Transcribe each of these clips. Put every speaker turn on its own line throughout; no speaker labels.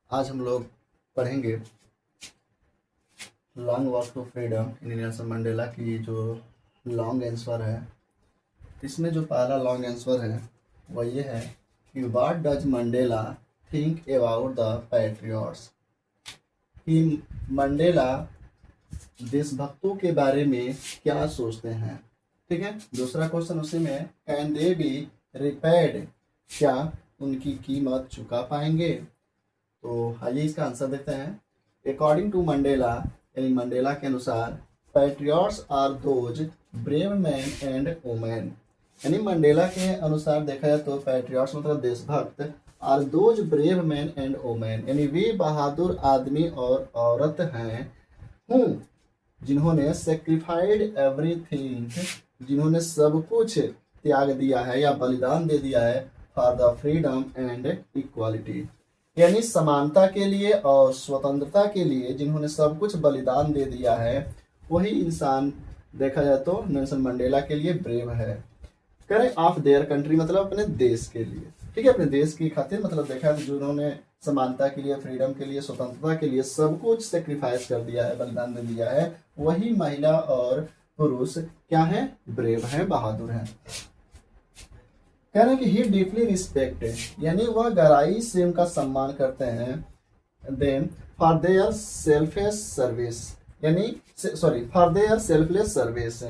आज हम लोग पढ़ेंगे long walk to freedom in Nelson Mandela की जो लॉन्ग आंसर है। इसमें जो पहला लॉन्ग आंसर है वह ये है कि what does Mandela think about the patriots, कि मंडेला देशभक्तों के बारे में क्या सोचते हैं। ठीक है, दूसरा क्वेश्चन उसी में, कैन दे बी रिपेड, क्या उनकी कीमत चुका पाएंगे। तो आइए इसका आंसर देखते हैं। अकॉर्डिंग टू मंडेला, यानी मंडेला के अनुसार, patriots are those brave man and women, यानी मंडेला के अनुसार देखा जाए तो पैट्रियट्स मतलब देशभक्त, are those brave man and women, यानी वे बहादुर आदमी और औरत हैं हूँ जिन्होंने सेक्रीफाइड एवरीथिंग, जिन्होंने सब कुछ त्याग दिया है या बलिदान दे दिया है for the freedom and equality, यानी समानता के लिए और स्वतंत्रता के लिए जिन्होंने सब कुछ बलिदान दे दिया है, वही इंसान देखा जाए तो नेल्सन मंडेला के लिए ब्रेव है। करें ऑफ देयर कंट्री मतलब अपने देश के लिए, ठीक है, अपने देश की खातिर मतलब देखा तो जिन्होंने समानता के लिए, फ्रीडम के लिए, स्वतंत्रता के लिए सब कुछ सेक्रीफाइस कर दिया है, बलिदान दे दिया है, वही महिला और पुरुष क्या है, ब्रेव है, बहादुर है। कह रहे हैं कि ही डीपली रिस्पेक्ट, यानी वह गहराई से उनका सम्मान करते हैं, them for their selfless service, यानी sorry for their selfless service,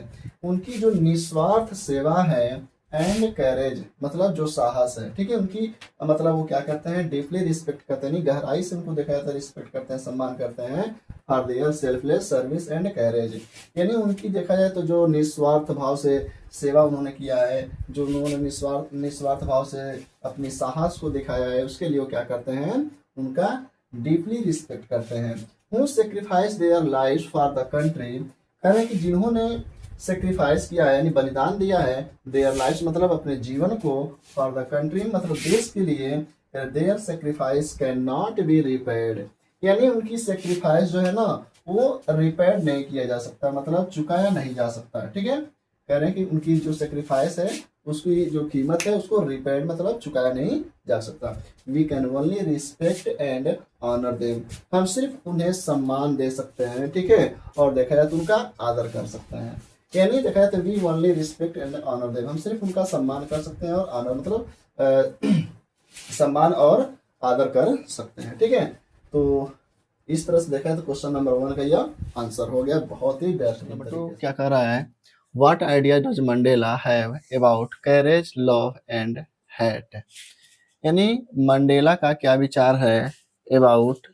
उनकी जो निस्वार्थ सेवा है, एंड कैरेज मतलब जो साहस है, ठीक है, उनकी मतलब वो क्या करते हैं, डीपली रिस्पेक्ट करते हैं, गहराई से उनको देखा जाता है, रिस्पेक्ट करते हैं, सम्मान करते हैं, for their selfless service and carriage, यानी उनकी देखा जाए तो जो निस्वार्थ भाव से सेवा उन्होंने किया है, जो उन्होंने निस्वार्थ भाव से अपनी साहस को दिखाया है, उसके लिए वो क्या करते हैं, उनका डीपली रिस्पेक्ट करते हैं। Who sacrifice their life for the country, कह रहे हैं कि जिन्होंने सेक्रीफाइस किया है यानी बलिदान दिया है, देयर लाइफ मतलब अपने जीवन को, फॉर द कंट्री मतलब देश के लिए, there sacrifice can not be repaid, यानी उनकी सेक्रीफाइस जो है ना वो रिपेड नहीं किया जा सकता, मतलब चुकाया नहीं जा सकता। ठीक है, कह रहे हैं कि उनकी जो सेक्रीफाइस है उसकी जो कीमत है उसको रिपेड मतलब चुकाया नहीं जा सकता। We can only respect and honour them, हम सिर्फ उन्हें सम्मान दे सकते हैं, ठीक है, और देखा जाए तो उनका आदर कर सकते हैं, यानी देखा जाए तो we only respect and honour them, हम सिर्फ उनका सम्मान कर सकते हैं, और ऑनर मतलब सम्मान और आदर कर सकते हैं। ठीक है, तो इस तरह से देखा है तो क्वेश्चन नंबर 1 का यह आंसर हो गया, बहुत ही बेस्ट। नंबर 2 क्या कह रहा है, what idea does Mandela have about carriage, love and hate, यानी मंडेला का क्या विचार है about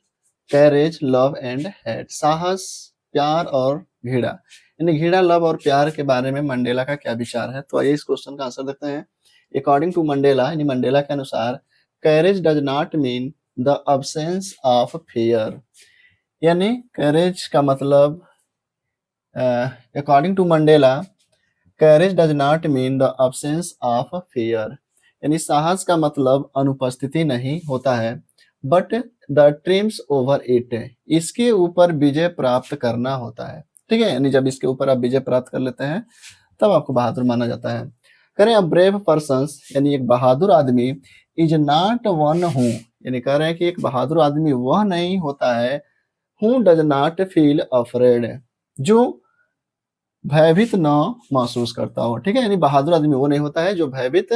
carriage, love and hate, साहस, प्यार और घृणा, यानी घृणा, लव और प्यार के बारे में मंडेला का क्या विचार है। तो आइए इस क्वेश्चन का आंसर देखते हैं। अकॉर्डिंग टू मंडेला, यानी मंडेला के अनुसार, courage does not mean the absence of fear, यानी कैरेज का मतलब according to Mandela, courage does not mean the absence of fear, यानी साहस का मतलब अनुपस्थिति नहीं होता है, but the triumphs over it, इसके ऊपर विजय प्राप्त करना होता है। ठीक है, यानी जब इसके ऊपर आप विजय प्राप्त कर लेते हैं तब आपको बहादुर माना जाता है। करें अ ब्रेव पर्सन, यानी एक बहादुर आदमी, इज नॉट वन हूँ, यानी कह रहे हैं कि एक बहादुर आदमी वह नहीं होता है, who does not feel afraid, जो भयभीत न महसूस करता हो। ठीक है, यानी बहादुर आदमी वो नहीं होता है जो भयभीत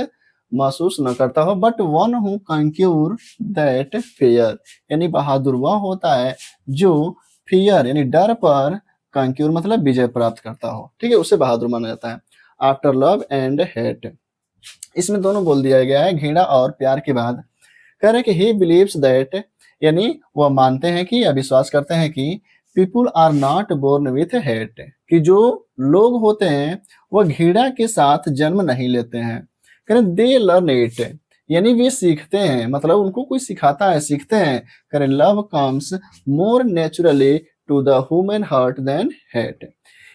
महसूस न करता हो, but one who conquer that fear, यानी बहादुर वह होता है जो फियर यानी डर पर कंक्यूर मतलब विजय प्राप्त करता हो। ठीक है, उसे बहादुर माना जाता है। आफ्टर लव एंड हेट, इसमें दोनों बोल दिया गया है, घृणा और प्यार के बाद। कह रहे हैं कि ही बिलीव्स दैट, यानी वह मानते हैं कि या विश्वास करते हैं कि people are not born with hate, कि जो लोग होते हैं वह घृणा के साथ जन्म नहीं लेते हैं। कह रहे दे लर्न इट, यानी वे सीखते हैं, मतलब उनको कोई सिखाता है, सीखते हैं। कह रहे love comes more naturally to the human heart than hate,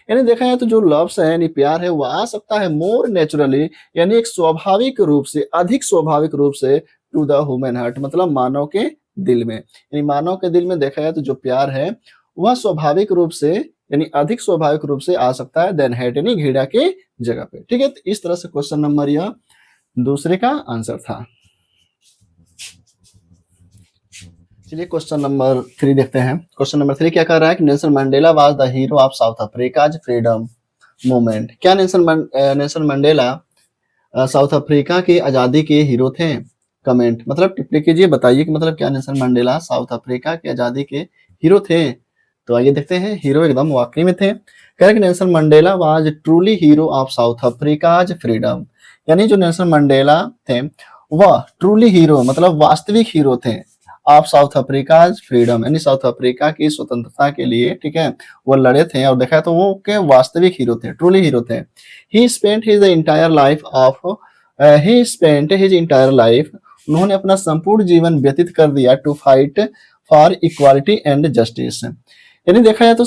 यानी देखा जाए तो जो लव्स है यानी प्यार है वह आ सकता है मोर नेचुरली, यानी एक स्वाभाविक रूप से, अधिक स्वाभाविक रूप से, टू द ह्यूमन हार्ट मतलब मानव के दिल में, यानी मानव के दिल में देखा जाए तो जो प्यार है वह स्वाभाविक रूप से यानी अधिक स्वाभाविक रूप से आ सकता है देन हेट, यानी घृणा के जगह पे। ठीक है, तो इस तरह से क्वेश्चन नंबर यह दूसरे का आंसर था। चलिए क्वेश्चन नंबर 3 देखते हैं। क्वेश्चन नंबर 3 क्या कर रहा है कि Nelson Mandela was the hero of south Africa's freedom movement. क्या नेल्सन मंडेला साउथ अफ्रीका के आज़ादी के हीरो थे? कमेंट मतलब टिप्पणी कीजिए, बताइए कि मतलब क्या नेल्सन मंडेला साउथ अफ्रीका के आज़ादी के हीरो थे? तो आइए देखते हैं, हीरो एकदम वाकई में थे। कह रहे कि Nelson Mandela was truly hero of south Africa's freedom, यानी जो नेल्सन मंडेला थे वह ट्रूली हीरो मतलब वास्तविक हीरो थे ऑफ साउथ अफ्रीका फ्रीडम, यानी साउथ अफ्रीका की स्वतंत्रता के लिए, ठीक है, वो लड़े थे और देखा तो वो के वास्तविक हीरो थे, ट्रूली हीरो थे। He spent his entire life of he spent his entire life, उन्होंने अपना संपूर्ण जीवन व्यतीत कर दिया to fight for equality and justice, यानी देखा जाए तो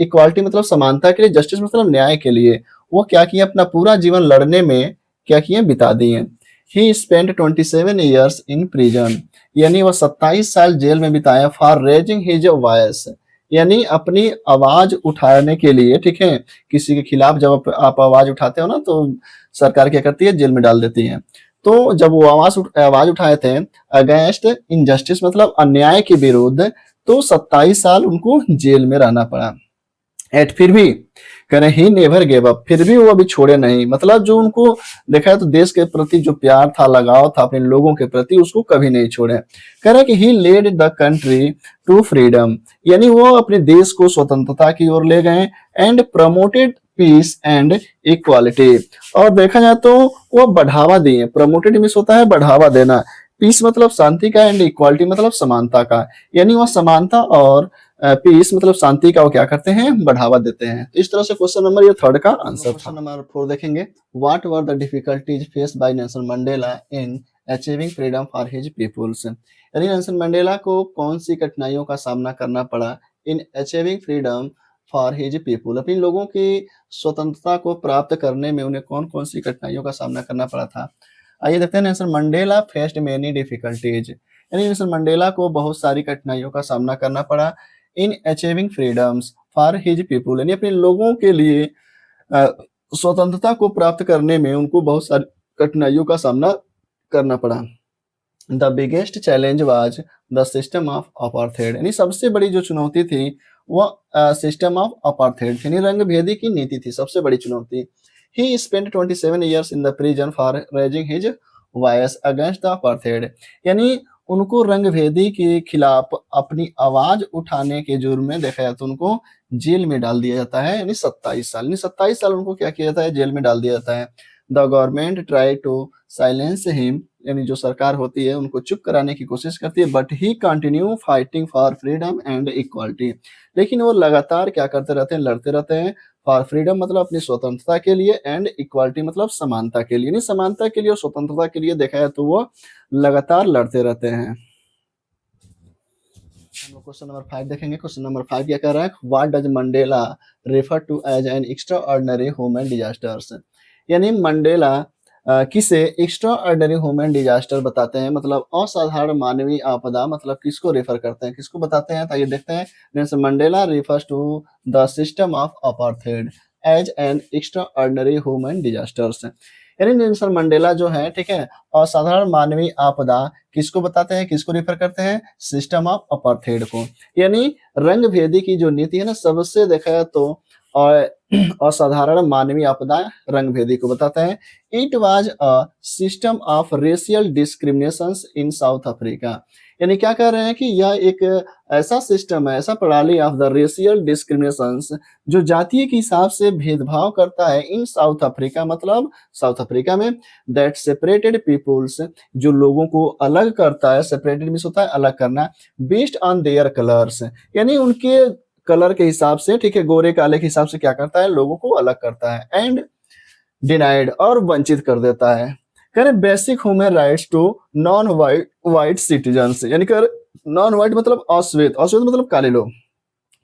इक्वालिटी मतलब समानता के लिए, जस्टिस मतलब न्याय के लिए वो क्या किए, अपना पूरा जीवन लड़ने में क्या किए, बिता दिए। ही स्पेंट 27 ईयर्स इन प्रिजन, यानी वह 27 साल जेल में बिताया फॉर रेजिंग हिज वॉइस, यानी अपनी आवाज उठाने के लिए, ठीक है, किसी के खिलाफ जब आप आवाज उठाते हो ना तो सरकार क्या करती है, जेल में डाल देती है। तो जब वो आवाज उठाए थे अगेंस्ट इनजस्टिस मतलब अन्याय के विरुद्ध, तो 27 साल उनको जेल में रहना पड़ा। एट फिर भी कह रहे ही नेवर गेव अप, फिर भी वो अभी छोड़े नहीं, मतलब जो उनको देखा है तो देश के प्रति जो प्यार था, लगाव था अपने लोगों के प्रति, उसको कभी नहीं छोड़े। कह रहे कि he led the country to freedom, यानी वो अपने देश को स्वतंत्रता की ओर ले गए and promoted peace and equality, और देखा जाए तो वो बढ़ावा दिए। प्रमोटेड मीन्स होता है बढ़ावा देना, पीस मतलब शांति का एंड इक्वालिटी मतलब समानता का, यानी वह समानता और पीस मतलब शांति का वो क्या करते हैं, बढ़ावा देते हैं। तो इस तरह से क्वेश्चन नंबर ये थर्ड का आंसर। क्वेश्चन नंबर 4 देखेंगे। What were the difficulties faced by Nelson Mandela in achieving freedom for his peoples, यानी नेल्सन मंडेला को कौन सी कठिनाइयों का सामना करना पड़ा in achieving freedom for his people, अपने लोगों की स्वतंत्रता को प्राप्त करने में उन्हें कौन कौन सी कठिनाइयों का सामना करना पड़ा था। आइए देखते हैं। Nelson Mandela faced many difficulties, यानी नेल्सन मंडेला को बहुत सारी कठिनाइयों का सामना करना पड़ा in achieving freedoms for his people, यानी अपने लोगों के लिए स्वतंत्रता को प्राप्त करने में उनको बहुत सारी कठिनाइयों का सामना करना पड़ा। The biggest challenge was the system of apartheid, यानी सबसे बड़ी जो चुनौती थी वह सिस्टम ऑफ अपार्थेड, यानी रंग भेदी की नीति थी, सबसे बड़ी चुनौती। ही spent 27 years in the prison for raising his voice against the apartheid, यानी उनको रंग भेदी के खिलाफ अपनी आवाज उठाने के जुर्म में देखा जाए तो उनको जेल में डाल दिया जाता है, यानी 27 साल, यानी 27 साल उनको क्या किया जाता है, जेल में डाल दिया जाता है। The government try to silence him, यानी जो सरकार होती है उनको चुप कराने की कोशिश करती है, but he continue fighting for freedom and equality, लेकिन वो लगातार क्या करते रहते हैं, लड़ते रहते हैं। फॉर फ्रीडम मतलब अपनी स्वतंत्रता के लिए एंड इक्वालिटी मतलब समानता के लिए, यानी समानता के लिए और स्वतंत्रता के लिए देखा जाए तो वो लगातार लड़ते रहते हैं। हम लोग क्वेश्चन नंबर 5 देखेंगे। क्वेश्चन नंबर 5 क्या कह रहा है, what does Mandela refer to as an extraordinary human disasters, यानी मंडेला किसे एक्स्ट्राऑर्डिनरी ह्यूमन डिजास्टर बताते हैं, मतलब असाधारण मानवीय आपदा, मतलब किसको रेफर करते हैं, किसको बताते हैं। तो ये देखते हैं। Nelson Mandela refers to the system of apartheid as an extraordinary human disasters, यानी नेल्सन मंडेला जो है, ठीक है, असाधारण मानवीय आपदा किसको बताते हैं, किसको रेफर करते हैं, सिस्टम ऑफ अपार्थेड को, यानी रंग भेदी की जो नीति है ना, सबसे देखा जाए तो असाधारण मानवीय आपदा रंग भेदी को बताते हैं। It was a system of racial discrimination in south Africa, यानी क्या कह रहे हैं कि यह एक ऐसा सिस्टम है, ऐसा प्रणाली ऑफ द रेशियल डिस्क्रिमिनेशन जो जातीय के हिसाब से भेदभाव करता है इन साउथ अफ्रीका, मतलब साउथ अफ्रीका में, दैट सेपरेटेड पीपुल्स, जो लोगों को अलग करता है, सेपरेटेड मीन्स होता है अलग करना, बेस्ड ऑन देयर कलर्स, यानी उनके कलर के हिसाब से, ठीक है, गोरे काले के हिसाब से क्या करता है, लोगों को अलग करता है। एंड डिनाइड और वंचित कर देता है। कह रहे basic human rights to non white citizens, यानी कह नॉन वाइट मतलब अश्वेत, अश्वेत मतलब काले लोग,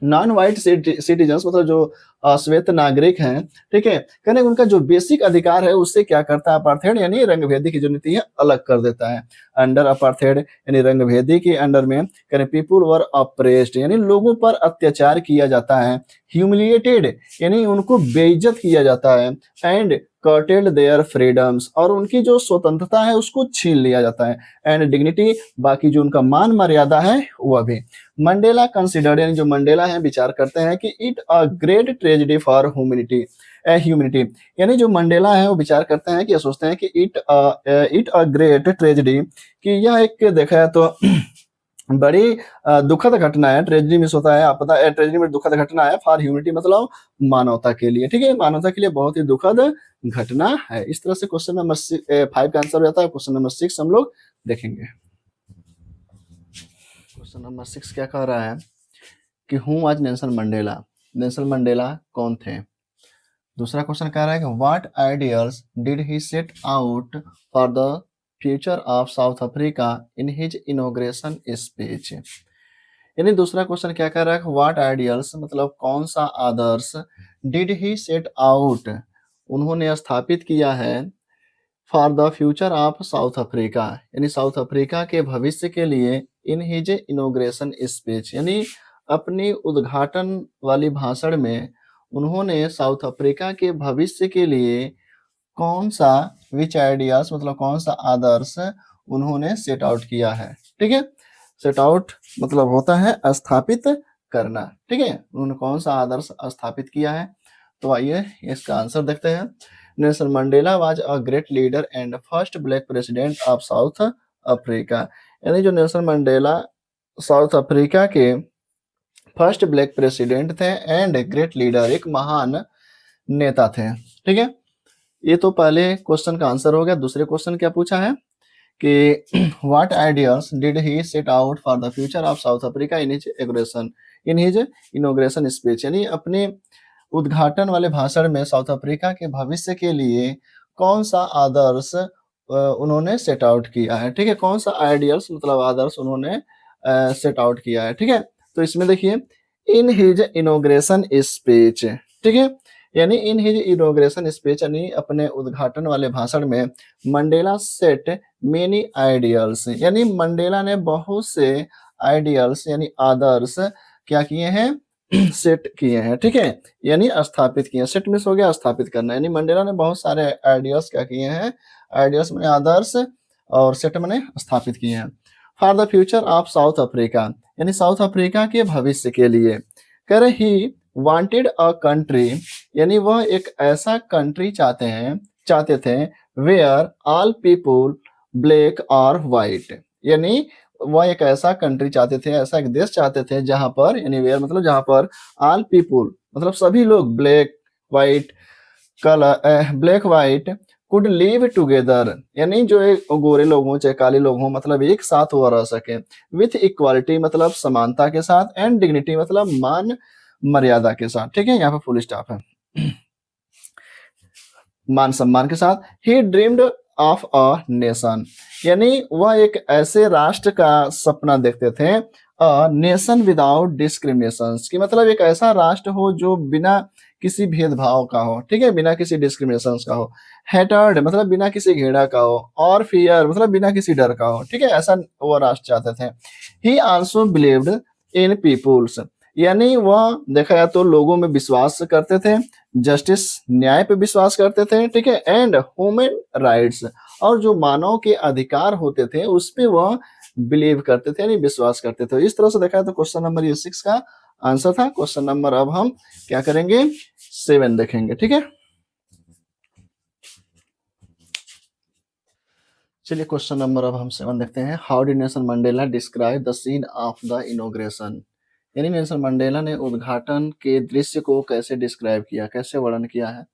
नॉन वाइट सिटीजन्स मतलब जो श्वेत नागरिक हैं, ठीक है, कहने उनका जो बेसिक अधिकार है उससे क्या करता है, अपार्थेड यानी रंगभेदी की जो नीति है अलग कर देता है। अंडर अपार्थेड यानी रंगभेदी के अंडर में कहने पीपुल वर अप्रेस्ड, यानी लोगों पर अत्याचार किया जाता है। ह्यूमिलिएटेड यानी उनको बेइज्जत किया जाता है। एंड कर्टेल्ड देयर फ्रीडम्स, और उनकी जो स्वतंत्रता है उसको छीन लिया जाता है, एंड डिग्निटी, बाकी जो उनका मान मर्यादा है वह भी। मंडेला कंसिडर्ड, यानी जो मंडेला है विचार करते हैं कि it a great tragedy for humanity, यानी जो मंडेला है वो विचार करते हैं कि ये सोचते हैं कि इट अ ग्रेट ट्रेजेडी, कि यह एक देखा है तो बड़ी दुखद घटना है। ट्रेजेडी मिस होता है आपदा, ट्रेजेडी में दुखद घटना है, फॉर ह्यूमैनिटी मतलब मानवता के लिए, ठीक है, मानवता के लिए बहुत ही दुखद घटना है। इस तरह से क्वेश्चन नंबर 5 का आंसर हो जाता है। क्वेश्चन नंबर 6 हम लोग देखेंगे। क्वेश्चन नंबर 6 क्या कह रहा है कि who was Nelson Mandela, Nelson Mandela कौन थे। दूसरा क्वेश्चन कह रहा है कि what ideals did he set out for the future of south Africa in his inauguration speech. यानी दूसरा क्वेश्चन क्या कह रहा है, व्हाट आइडियल्स मतलब कौन सा आदर्श, डिड ही सेट आउट उन्होंने स्थापित किया है, for the future of south Africa, यानी साउथ अफ्रीका के भविष्य के लिए, इन हिज इनॉग्रेशन स्पीच, यानी अपनी उद्घाटन वाली भाषण में उन्होंने साउथ अफ्रीका के भविष्य के लिए कौन सा, विच आइडियाज मतलब कौन सा आदर्श उन्होंने सेट आउट किया है, ठीक है। सेट आउट मतलब होता है स्थापित करना, ठीक है, उन्होंने कौन सा आदर्श स्थापित किया है। तो आइए इसका आंसर देखते हैं। Nelson Mandela was a great leader and first black president of south Africa, यानी जो नेल्सन मंडेला साउथ अफ्रीका के फर्स्ट ब्लैक प्रेसिडेंट थे एंड ग्रेट लीडर, एक महान नेता थे, ठीक है। ये तो पहले क्वेश्चन का आंसर हो गया। दूसरे क्वेश्चन क्या पूछा है कि what ideas did he set out for the future of south Africa in his inauguration speech, यानी अपने उद्घाटन वाले भाषण में साउथ अफ्रीका के भविष्य के लिए कौन सा आदर्श उन्होंने सेट आउट किया है, ठीक है, कौन सा आइडियल्स मतलब आदर्श उन्होंने सेट आउट किया है, ठीक है। तो इसमें देखिए इन हिज इनॉग्रेशन स्पीच, ठीक है, यानी इन हिज इनॉग्रेशन स्पीच यानी अपने उद्घाटन वाले भाषण में मंडेला सेट मेनी आइडियल्स, यानी मंडेला ने बहुत से आइडियल्स यानी आदर्श क्या किए हैं, सेट किए हैं, ठीक है, यानी स्थापित किए हैं। सेट मिस हो गया स्थापित करना, यानी मंडेला ने बहुत सारे आइडियल्स क्या किए हैं, आइडियल्स मैंने आदर्श, और सेट मैंने स्थापित किए हैं। For the future of south Africa, यानी साउथ अफ्रीका के भविष्य के लिए। कह रहे ही वांटेड अ कंट्री, यानी वह एक ऐसा कंट्री चाहते थे वेयर ऑल पीपुल ब्लैक और वाइट, यानी वह एक ऐसा कंट्री चाहते थे, ऐसा एक देश चाहते थे जहां पर, यानी वेयर मतलब जहां पर ऑल पीपुल मतलब सभी लोग black white black white could live together, यानी जो एक गोरे लोग हों चाहे काले लोग हों मतलब एक साथ वो रह सके, विथ इक्वालिटी मतलब समानता के साथ, एंड डिग्निटी मतलब मान मर्यादा के साथ, ठीक है, यहाँ पे फुल स्टॉप है, मान सम्मान के साथ। ही ड्रीम्ड ऑफ अ नेशन, यानी वह एक ऐसे राष्ट्र का सपना देखते थे, अ नेशन विदाउट डिस्क्रिमिनेशन, की मतलब एक ऐसा राष्ट्र हो जो बिना किसी भेदभाव का हो, ठीक है, बिना किसी डिस्क्रिमिनेशन का हो। हेटर्ड मतलब बिना किसी घृणा का हो, और फियर मतलब बिना किसी डर का हो, ठीक है, ऐसा वो राष्ट्र चाहते थे। He also believed in peoples, यानी वह देखा जाए तो लोगों में विश्वास करते थे, जस्टिस न्याय पे विश्वास करते थे, ठीक है, एंड ह्यूमन राइट्स, और जो मानव के अधिकार होते थे उस पे वह बिलीव करते थे यानी विश्वास करते थे। इस तरह से देखा तो क्वेश्चन नंबर ये 6 का आंसर था। क्वेश्चन नंबर अब हम क्या करेंगे 7 देखेंगे, ठीक है। चलिए क्वेश्चन नंबर अब हम 7 देखते हैं। How did Nelson Mandela describe the scene of the inauguration, यानी नेल्सन मंडेला ने उद्घाटन के दृश्य को कैसे डिस्क्राइब किया, कैसे वर्णन किया है।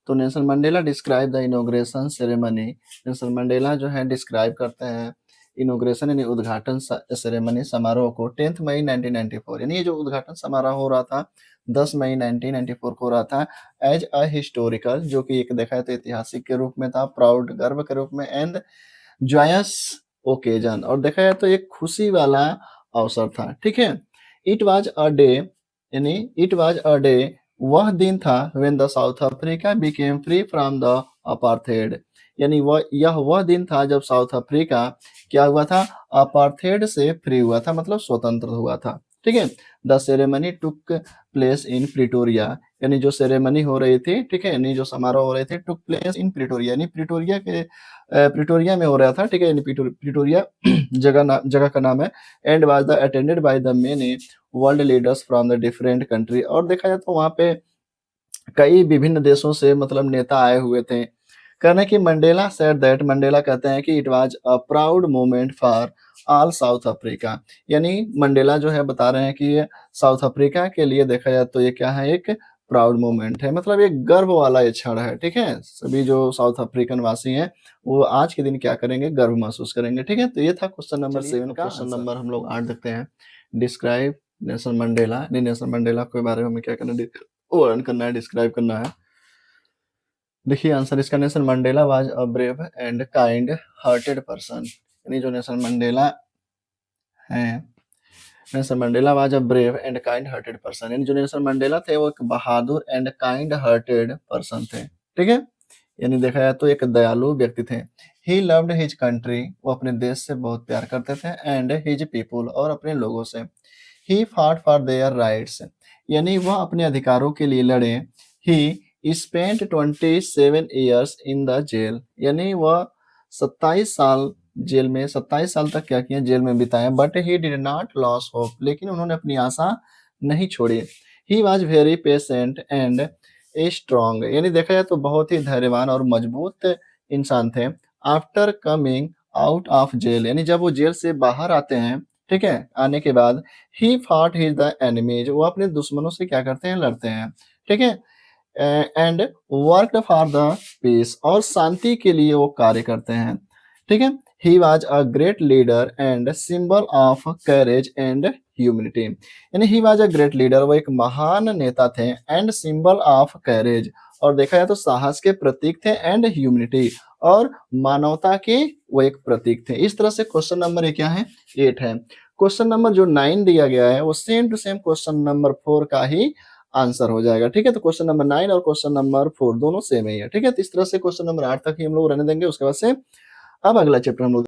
तो Nelson Mandela describe the inauguration ceremony, Nelson Mandela जो है डिस्क्राइब करते हैं इनॉग्रेशन यानी उद्घाटन सेरेमनी समारोह को 10 मई 1994, यानी ये जो उद्घाटन समारोह हो रहा था 10 मई 1994 को हो रहा था, एज अ हिस्टोरिकल जो कि एक देखा है तो ऐतिहासिक के रूप में था, प्राउड गर्व के रूप में, एंड जॉयस ओकेजन और देखा जाए तो एक खुशी वाला अवसर था, ठीक है। इट वाज अ डे, यानी इट वाज अ डे वह दिन था when the south Africa became free from the apartheid, यानी वह दिन था जब साउथ अफ्रीका क्या हुआ था, अपार्थेड से फ्री हुआ था मतलब स्वतंत्र हुआ था, ठीक है। The ceremony took place in Pretoria, यानी जो सेरेमनी हो रही थी, ठीक है, यानी जो समारोह हो रहे थे, टुक प्लेस इन प्रिटोरिया, यानी प्रिटोरिया में हो रहा था, ठीक है, यानी प्रिटोरिया जगह का नाम है। And was the attended by the many world leaders from the different country, और देखा जाए तो वहाँ पे कई विभिन्न देशों से मतलब नेता आए हुए थे। कहना कि मंडेला सेड दैट, मंडेला कहते हैं कि it was a proud moment for all south Africa, यानी मंडेला जो है बता रहे हैं कि ये साउथ अफ्रीका के लिए देखा जाए तो ये क्या है, एक प्राउड मोमेंट है, मतलब एक गर्व वाला ये क्षण है, ठीक है। सभी जो साउथ अफ्रीकन वासी हैं वो आज के दिन क्या करेंगे, गर्व महसूस करेंगे, ठीक है। तो ये था क्वेश्चन नंबर 7 का। क्वेश्चन नंबर हम लोग 8 देखते हैं। Describe Nelson Mandela, Nelson Mandela के बारे में हमें क्या करना है, वर्णन करना है, डिस्क्राइब करना है। देखिए आंसर इसका, Nelson Mandela was a brave and kind hearted person, यानी जो नेल्सन मंडेला है, Nelson Mandela was a brave and kind hearted person, यानी जो नेल्सन मंडेला थे वो एक बहादुर एंड काइंड हार्टेड पर्सन थे, ठीक है, यानी देखा जाए तो एक दयालु व्यक्ति थे। ही लव्ड हिज कंट्री, वो अपने देश से बहुत प्यार करते थे, एंड हिज पीपुल, और अपने लोगों से। He fought for their rights, यानी वह अपने अधिकारों के लिए लड़े। He spent 27 years in the jail, यानी वह 27 साल जेल में, 27 साल तक क्या किया, जेल में बिताया। But he did not loss hope, लेकिन उन्होंने अपनी आशा नहीं छोड़ी। He was very patient and a strong, यानी देखा जाए तो बहुत ही धैर्यवान और मजबूत इंसान थे। After coming out of jail, यानी जब वो जेल से बाहर आते हैं, ठीक है, आने के बाद he fought his the enemies, वो अपने दुश्मनों से क्या करते हैं, लड़ते हैं, ठीक है। And work for the peace, और शांति के लिए वो कार्य करते हैं, ठीक है। He was a great leader and symbol of courage and humility, यानी he was a great leader, वो एक महान नेता थे, एंड सिंबल ऑफ करेज, और देखा जाए तो साहस के प्रतीक थे, एंड ह्यूमिलिटी, और मानवता के वो एक प्रतीक थे। इस तरह से क्वेश्चन नंबर ये क्या है, 8 है। क्वेश्चन नंबर जो 9 दिया गया है वो same to same question number 4 का ही आंसर हो जाएगा, ठीक है। तो क्वेश्चन नंबर 9 और क्वेश्चन नंबर 4 दोनों सेम ही है, ठीक है। तो इस तरह से क्वेश्चन नंबर 8 तक ही हम लोग रहने देंगे, उसके बाद से अब अगला चैप्टर हम लोग